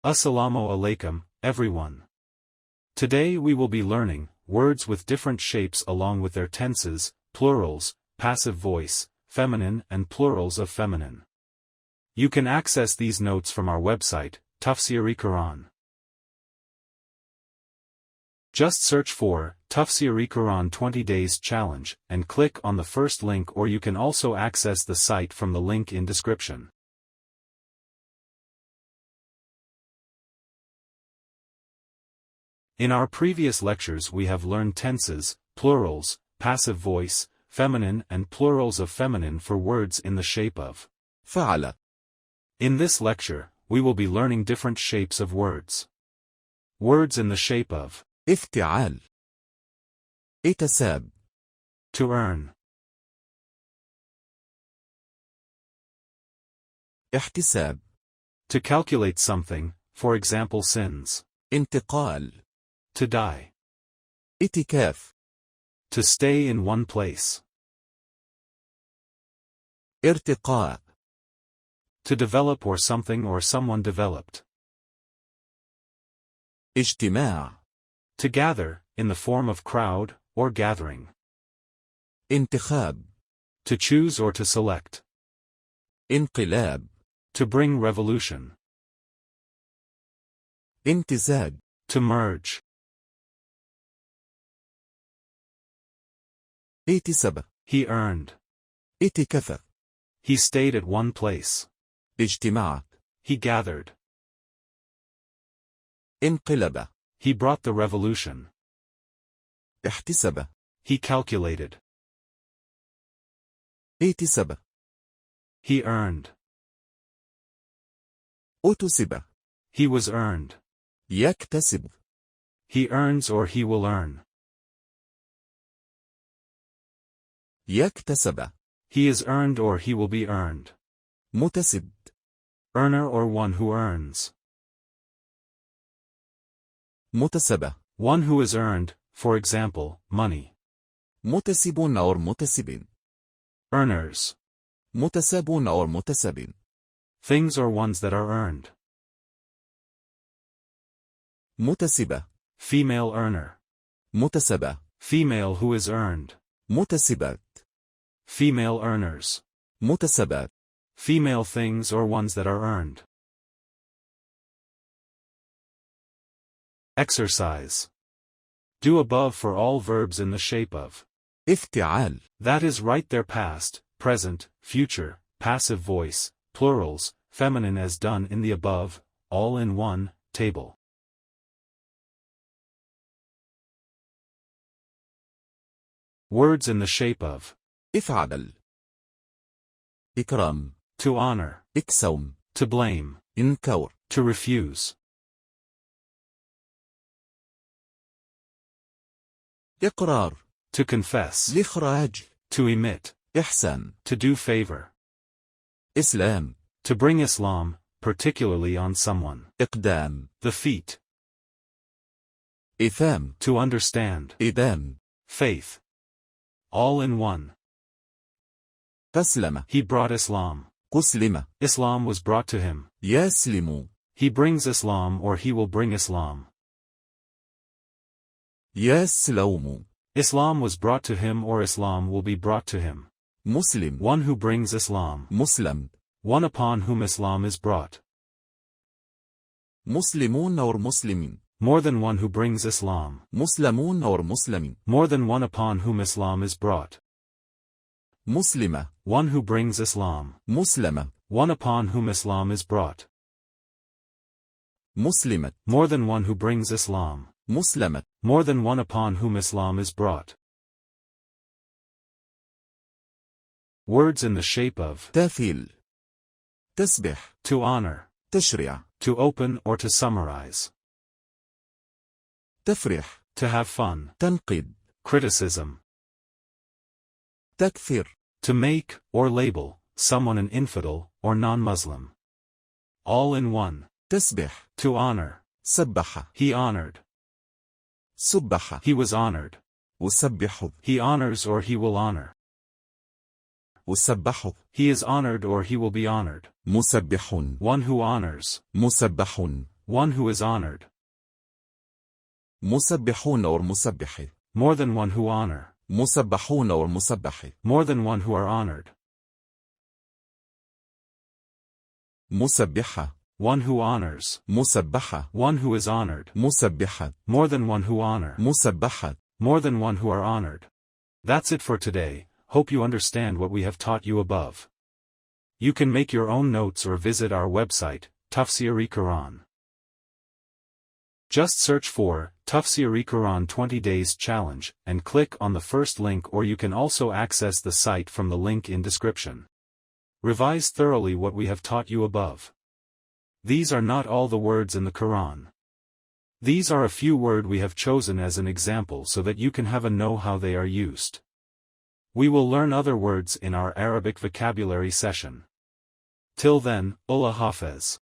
Assalamu alaikum, everyone. Today we will be learning words with different shapes along with their tenses, plurals, passive voice, feminine and plurals of feminine. You can access these notes from our website, Tafseer-e-Quran. Just search for Tafseer-e-Quran 20 Days Challenge and click on the first link, or you can also access the site from the link in description. In our previous lectures we have learned tenses, plurals, passive voice, feminine and plurals of feminine for words in the shape of فعل. In this lecture, we will be learning different shapes of words. Words in the shape of افتعال. اكتساب. to earn, احتساب. to calculate something, for example sins, انتقال. to die, اتكاف. to stay in one place, ارتقاء. to develop or something or someone developed, اجتماع. to gather, in the form of crowd, or gathering, انتخاب. to choose or to select, انقلاب. to bring revolution, امتزاج. to merge, اكتسب. he earned, اتكف. he stayed at one place, اجتماع. he gathered, انقلب. he brought the revolution, احتسب. he calculated, اكتسب. he earned, اكتسب. he was earned, يكتسب. he earns or he will earn, يكتسب. he is earned or he will be earned, متسب. earner or one who earns, متسب. one who is earned, for example, money, متسب أو متسب. earners, متسب أو متسب. things or ones that are earned, متسب. female earner, متسب. female who is earned, متسبات. female earners, متسبات. female things or ones that are earned. Exercise. Do above for all verbs in the shape of افتعال. that is, write their past, present, future, passive voice, plurals, feminine as done in the above, all in one, table. Words in the shape of افعل. إكرام. to honor, إكسوم. to blame, إنكور. to refuse, إقرار. to confess, الإخراج. to emit, إحسان. to do favor, إسلام. to bring Islam, particularly on someone, إقدام. the feet, إفهام. to understand, إدام. faith, all in one. تسلم. He brought Islam. قسلم. Islam was brought to him. يسلم. He brings Islam or he will bring Islam. يسلوم. Islam was brought to him or Islam will be brought to him. مسلم. One who brings Islam. مسلم. One upon whom Islam is brought. مسلمون أو مسلمين. More than one who brings Islam. مسلمون أو مسلمين. More than one upon whom Islam is brought. مسلمة. One who brings Islam. مسلمة. One upon whom Islam is brought. مسلمة. More than one who brings Islam. مسلمة. More than one upon whom Islam is brought. Words in the shape of تافيل. تسبح. to honor, تشريع. to open or to summarize, تفرح. to have fun, تنقد. criticism, تكفر. to make, or label, someone an infidel, or non-Muslim. All in one. تسبح. To honor. سبح. He honored. سبح. He was honored. أسبح. He honors or he will honor. أسبح. He is honored or he will be honored. مسبح. One who honors. مسبح. one who is honored. مسبحون والمسبح. More than one who honor. مسبحون والمسبح. More than one who are honored. مسبحة. One who honors. مسبحة. One who is honored. مسبحة. More than one who honor. مسبحة. More than one who are honored. That's it for today. Hope you understand what we have taught you above. You can make your own notes or visit our website, Tafseer-e-Quran. Just search for Tafseer-e-Quran 20 Days Challenge and click on the first link, or you can also access the site from the link in description. Revise thoroughly what we have taught you above. These are not all the words in the Quran. These are a few words we have chosen as an example so that you can have a know how they are used. We will learn other words in our Arabic vocabulary session. Till then, Allah Hafez.